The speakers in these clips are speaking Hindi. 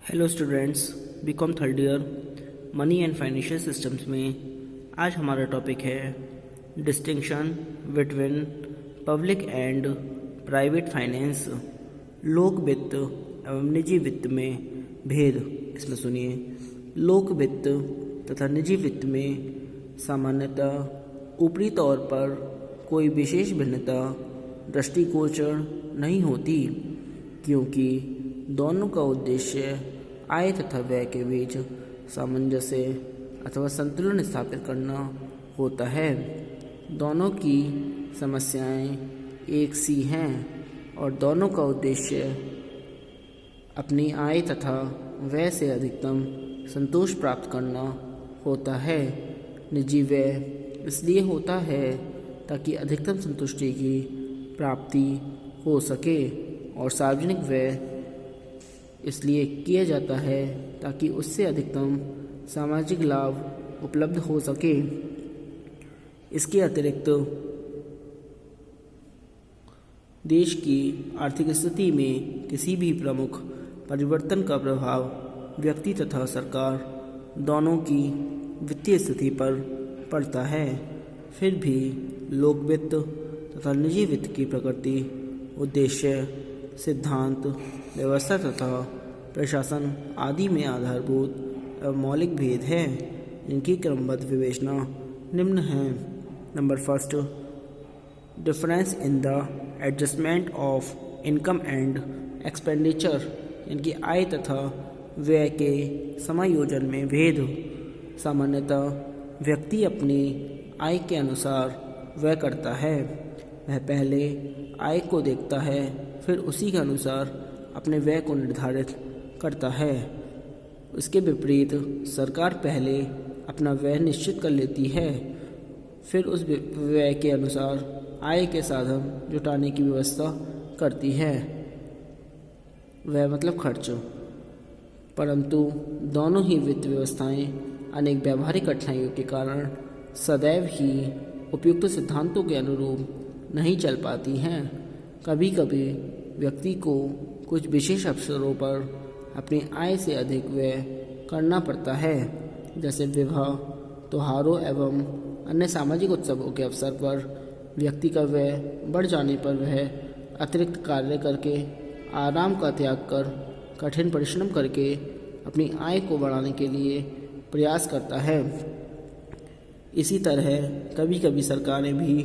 Hello students, BCom third year money and financial systems में आज हमारा टॉपिक है distinction between public and private finance, लोक वित्त एवं निजी वित्त में भेद। इसमें सुनिए, लोक वित्त तथा निजी वित्त में सामान्यतः ऊपरी तौर पर कोई विशेष भिन्नता दृष्टिगोचर नहीं होती, क्योंकि दोनों का उद्देश्य आय तथा व्यय के बीच सामंजस्य अथवा संतुलन स्थापित करना होता है। दोनों की समस्याएं एक सी हैं और दोनों का उद्देश्य अपनी आय तथा व्यय से अधिकतम संतोष प्राप्त करना होता है। निजी व्यय इसलिए होता है ताकि अधिकतम संतुष्टि की प्राप्ति हो सके और सार्वजनिक व्यय इसलिए किया जाता है ताकि उससे अधिकतम सामाजिक लाभ उपलब्ध हो सके। इसके अतिरिक्त देश की आर्थिक स्थिति में किसी भी प्रमुख परिवर्तन का प्रभाव व्यक्ति तथा सरकार दोनों की वित्तीय स्थिति पर पड़ता है। फिर भी लोक वित्त तथा निजी वित्त की प्रकृति, उद्देश्य, सिद्धांत, व्यवस्था तथा प्रशासन आदि में आधारभूत एवं मौलिक भेद हैं, जिनकी क्रमबद्ध विवेचना निम्न है। Number first, difference in the adjustment of income and expenditure, इनकी आय तथा व्यय के समायोजन में भेद। सामान्यतः व्यक्ति अपनी आय के अनुसार व्यय करता है। वह पहले आय को देखता है, फिर उसी के अनुसार अपने व्यय को निर्धारित करता है। इसके विपरीत सरकार पहले अपना व्यय निश्चित कर लेती है, फिर उस व्यय के अनुसार आय के साधन जुटाने की व्यवस्था करती है। व्यय मतलब खर्च। परंतु दोनों ही वित्त व्यवस्थाएं अनेक व्यावहारिक कठिनाइयों के कारण सदैव ही उपयुक्त सिद्धांतों के अनुरूप नहीं चल पाती हैं। कभी कभी व्यक्ति को कुछ विशेष अवसरों पर अपनी आय से अधिक व्यय करना पड़ता है, जैसे विवाह, त्योहारों एवं अन्य सामाजिक उत्सवों के अवसर पर व्यक्ति का व्यय बढ़ जाने पर वह अतिरिक्त कार्य करके, आराम का त्याग कर, कठिन परिश्रम करके अपनी आय को बढ़ाने के लिए प्रयास करता है। इसी तरह कभी कभी सरकारें भी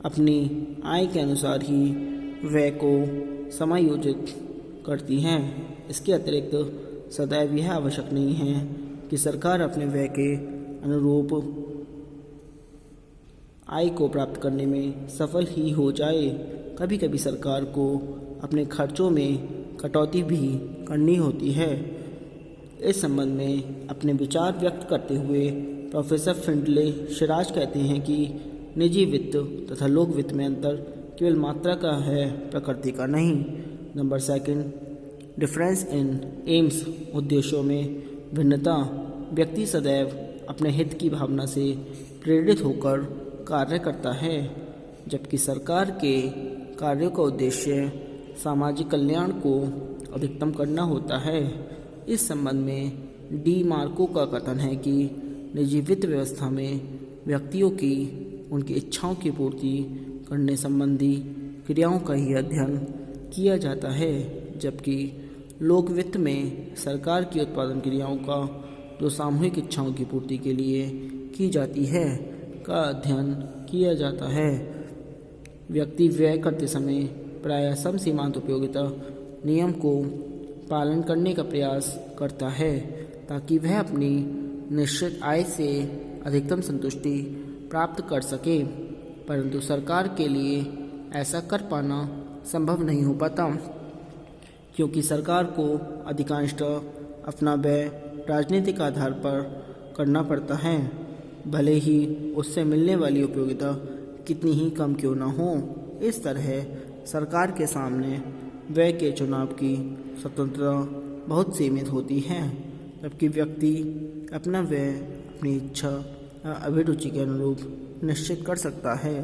अपनी आय के अनुसार ही व्यय को समायोजित करती हैं। इसके अतिरिक्त सदैव यह आवश्यक नहीं है कि सरकार अपने व्यय के अनुरूप आय को प्राप्त करने में सफल ही हो जाए। कभी कभी सरकार को अपने खर्चों में कटौती भी करनी होती है। इस संबंध में अपने विचार व्यक्त करते हुए प्रोफेसर फिंडले शिराज कहते हैं कि निजी वित्त तथा लोक वित्त में अंतर केवल मात्रा का है, प्रकृति का नहीं। Number second, difference in AIIMS, उद्देश्यों में भिन्नता। व्यक्ति सदैव अपने हित की भावना से प्रेरित होकर कार्य करता है, जबकि सरकार के कार्यों का उद्देश्य सामाजिक कल्याण को अधिकतम करना होता है। इस संबंध में डी मार्को का कथन है कि निजी वित्त व्यवस्था में व्यक्तियों की उनकी इच्छाओं की पूर्ति करने संबंधी क्रियाओं का ही अध्ययन किया जाता है, जबकि लोक वित्त में सरकार की उत्पादन क्रियाओं का, जो सामूहिक इच्छाओं की पूर्ति के लिए की जाती है, का अध्ययन किया जाता है। व्यक्ति व्यय करते समय प्रायः सम सीमांत उपयोगिता नियम को पालन करने का प्रयास करता है, ताकि वह अपनी निश्चित आय से अधिकतम संतुष्टि प्राप्त कर सके। परंतु सरकार के लिए ऐसा कर पाना संभव नहीं हो पाता, क्योंकि सरकार को अधिकांशतः अपना व्यय राजनीतिक आधार पर करना पड़ता है, भले ही उससे मिलने वाली उपयोगिता कितनी ही कम क्यों न हो। इस तरह सरकार के सामने व्यय के चुनाव की स्वतंत्रता बहुत सीमित होती है, जबकि व्यक्ति अपना व्यय अपनी इच्छा या अभिरुचि के अनुरूप निश्चित कर सकता है।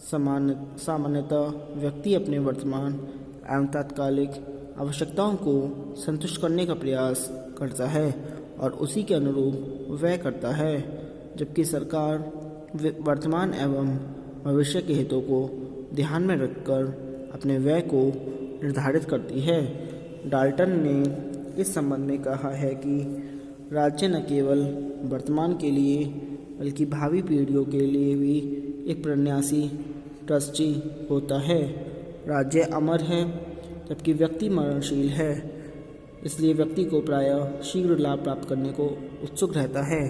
सामान्यतः व्यक्ति अपने वर्तमान एवं तात्कालिक आवश्यकताओं को संतुष्ट करने का प्रयास करता है और उसी के अनुरूप व्यय करता है, जबकि सरकार वर्तमान एवं भविष्य के हितों को ध्यान में रखकर अपने व्यय को निर्धारित करती है। डाल्टन ने इस संबंध में कहा है कि राज्य न केवल वर्तमान के लिए बल्कि भावी पीढ़ियों के लिए भी एक प्रन्यासी ट्रस्टी होता है। राज्य अमर है जबकि व्यक्ति मरणशील है, इसलिए व्यक्ति को प्रायः शीघ्र लाभ प्राप्त करने को उत्सुक रहता है।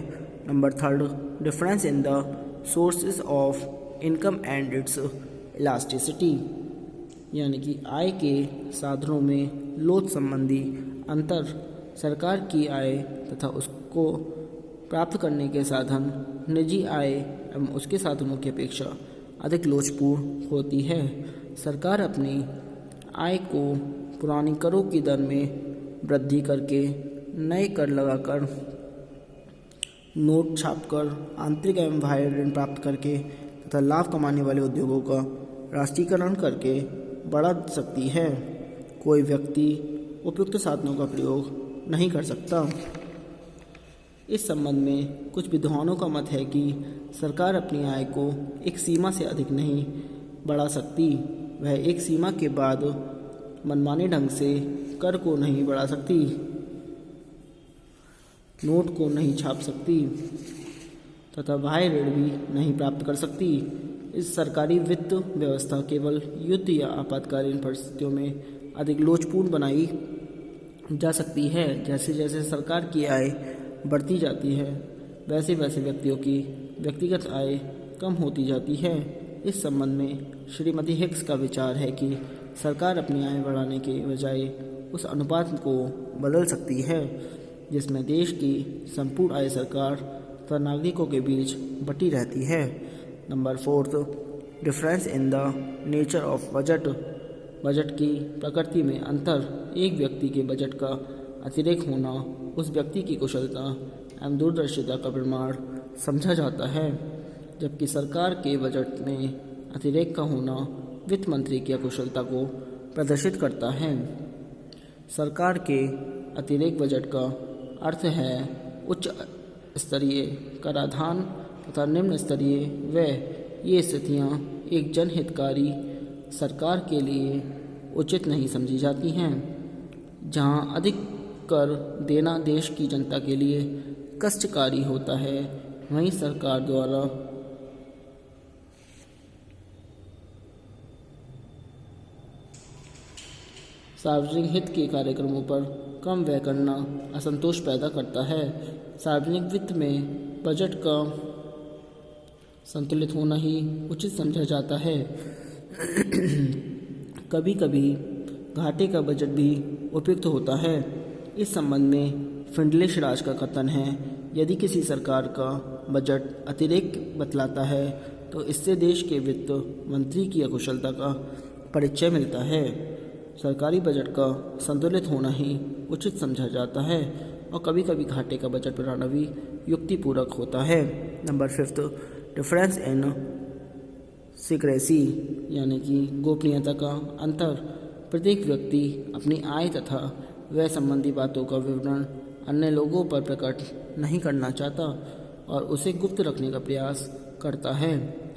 Number 3, difference in the sources of income and it's elasticity, यानी कि आय के साधनों में लोच संबंधी अंतर। सरकार की आय तथा उसको प्राप्त करने के साधन निजी आय एवं उसके साधनों की अपेक्षा अधिक लोचपूर्ण होती है। सरकार अपनी आय को पुरानी करों की दर में वृद्धि करके, नए कर लगाकर, नोट छापकर, आंतरिक एवं बाह्य ऋण प्राप्त करके तथा लाभ कमाने वाले उद्योगों का राष्ट्रीयकरण करके बढ़ा सकती है। कोई व्यक्ति उपयुक्त साधनों का प्रयोग नहीं कर सकता। इस संबंध में कुछ विद्वानों का मत है कि सरकार अपनी आय को एक सीमा से अधिक नहीं बढ़ा सकती। वह एक सीमा के बाद मनमाने ढंग से कर को नहीं बढ़ा सकती, नोट को नहीं छाप सकती तथा बाह्य ऋण भी नहीं प्राप्त कर सकती। इस सरकारी वित्त व्यवस्था केवल युद्ध या आपातकालीन परिस्थितियों में अधिक लोचपूर्ण बनाई जा सकती है। जैसे जैसे सरकार की आय बढ़ती जाती है, वैसे वैसे व्यक्तियों की व्यक्तिगत आय कम होती जाती है। इस संबंध में श्रीमती हिक्स का विचार है कि सरकार अपनी आय बढ़ाने के बजाय उस अनुपात को बदल सकती है जिसमें देश की संपूर्ण आय सरकार तथा नागरिकों के बीच बटी रहती है। Number 4, difference in the nature of budget, budget की प्रकृति में अंतर। एक व्यक्ति के बजट का अतिरेक होना उस व्यक्ति की कुशलता एवं दूरदर्शिता का प्रमाण समझा जाता है, जबकि सरकार के बजट में अतिरेक का होना वित्त मंत्री की अकुशलता को प्रदर्शित करता है। सरकार के अतिरेक बजट का अर्थ है उच्च स्तरीय कराधान तथा निम्न स्तरीय व्यय। ये स्थितियाँ एक जनहितकारी सरकार के लिए उचित नहीं समझी जाती हैं। जहाँ अधिक कर देना देश की जनता के लिए कष्टकारी होता है, वहीं सरकार द्वारा सार्वजनिक हित के कार्यक्रमों पर कम व्यय करना असंतोष पैदा करता है। सार्वजनिक वित्त में बजट का संतुलित होना ही उचित समझा जाता है। कभी कभी घाटे का बजट भी उपयुक्त होता है। इस संबंध में फिंडलिश राज का कथन है, यदि किसी सरकार का बजट अतिरेक बतलाता है तो इससे देश के वित्त मंत्री की अकुशलता का परिचय मिलता है। सरकारी बजट का संतुलित होना ही उचित समझा जाता है और कभी कभी घाटे का बजट बनाना भी युक्तिपूर्वक होता है। नंबर 5, डिफरेंस इन सीक्रेसी, यानी कि गोपनीयता का अंतर। प्रत्येक व्यक्ति अपनी आय तथा व्यय संबंधी बातों का विवरण अन्य लोगों पर प्रकट नहीं करना चाहता और उसे गुप्त रखने का प्रयास करता है।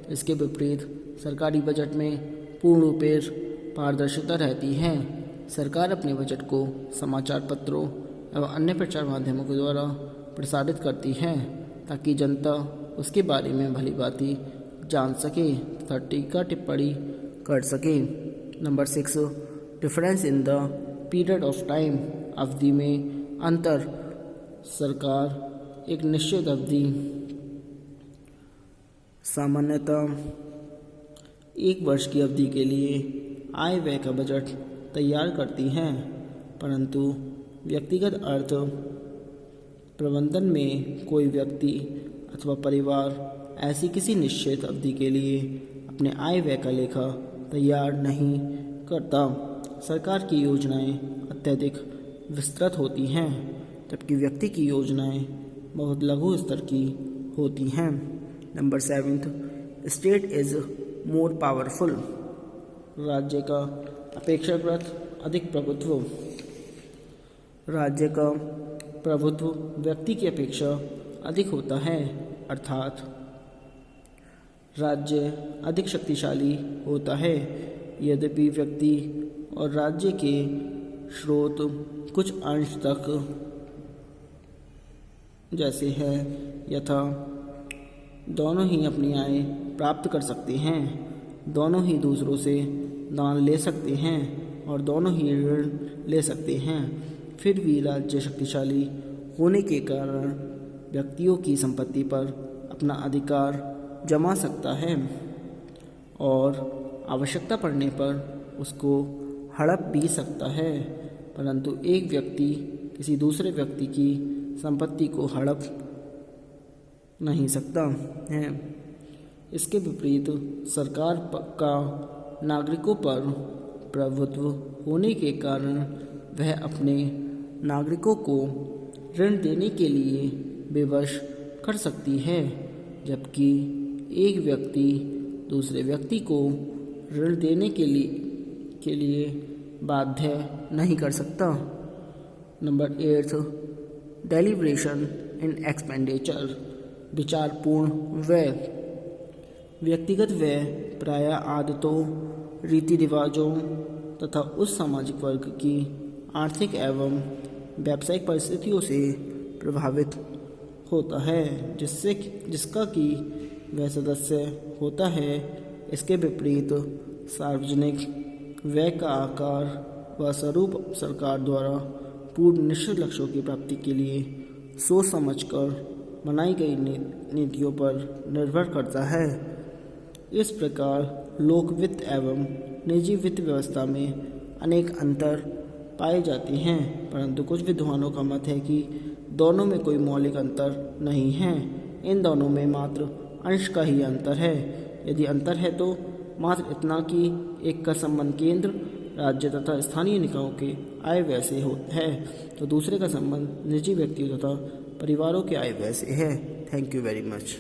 इसके विपरीत सरकारी बजट में पूर्ण रूपेण पारदर्शिता रहती है। सरकार अपने बजट को समाचार पत्रों एवं अन्य प्रचार माध्यमों के द्वारा प्रसारित करती है ताकि जनता उसके बारे में भली भांति जान सके तथा टीका टिप्पणी कर सके। Number 6, difference in the period of time, अवधि में अंतर। सरकार एक निश्चित अवधि, सामान्यतः 1 वर्ष की अवधि के लिए आय व्यय का बजट तैयार करती हैं, परंतु व्यक्तिगत अर्थ प्रबंधन में कोई व्यक्ति अथवा परिवार ऐसी किसी निश्चित अवधि के लिए अपने आय व्यय का लेखा तैयार नहीं करता। सरकार की योजनाएं अत्यधिक विस्तृत होती हैं, जबकि व्यक्ति की योजनाएं बहुत लघु स्तर की होती हैं। Number 7, state is more powerful, राज्य का अपेक्षाकृत अधिक प्रभुत्व। राज्य का प्रभुत्व व्यक्ति की अपेक्षा अधिक होता है, अर्थात राज्य अधिक शक्तिशाली होता है। यद्यपि व्यक्ति और राज्य के स्रोत कुछ अंश तक जैसे है, यथा दोनों ही अपनी आय प्राप्त कर सकते हैं, दोनों ही दूसरों से दान ले सकते हैं और दोनों ही ऋण ले सकते हैं, फिर भी राज्य शक्तिशाली होने के कारण व्यक्तियों की संपत्ति पर अपना अधिकार जमा सकता है और आवश्यकता पड़ने पर उसको हड़प भी सकता है, परंतु एक व्यक्ति किसी दूसरे व्यक्ति की संपत्ति को हड़प नहीं सकता है। इसके विपरीत सरकार का नागरिकों पर प्रभुत्व होने के कारण वह अपने नागरिकों को ऋण देने के लिए विवश कर सकती है, जबकि एक व्यक्ति दूसरे व्यक्ति को ऋण देने के लिए बाध्य नहीं कर सकता। नंबर 8, डेलिब्रेशन इन एक्सपेंडिचर, विचारपूर्ण व्यय। व्यक्तिगत व्यय प्रायः आदतों, रीति रिवाजों तथा उस सामाजिक वर्ग की आर्थिक एवं व्यावसायिक परिस्थितियों से प्रभावित होता है जिसका कि वह सदस्य होता है। इसके विपरीत सार्वजनिक व्यय का आकार व स्वरूप सरकार द्वारा पूर्ण निश्चित लक्ष्यों की प्राप्ति के लिए सोच समझकर बनाई गई नीतियों पर निर्भर करता है। इस प्रकार लोक वित्त एवं निजी वित्त व्यवस्था में अनेक अंतर पाए जाते हैं, परंतु कुछ विद्वानों का मत है कि दोनों में कोई मौलिक अंतर नहीं है। इन दोनों में मात्र अंश का ही अंतर है। यदि अंतर है तो मात्र इतना कि एक का संबंध केंद्र, राज्य तथा स्थानीय निकायों के आय व्यय से है, तो दूसरे का संबंध निजी व्यक्तियों तथा परिवारों के आय व्यय से है। Thank you very much.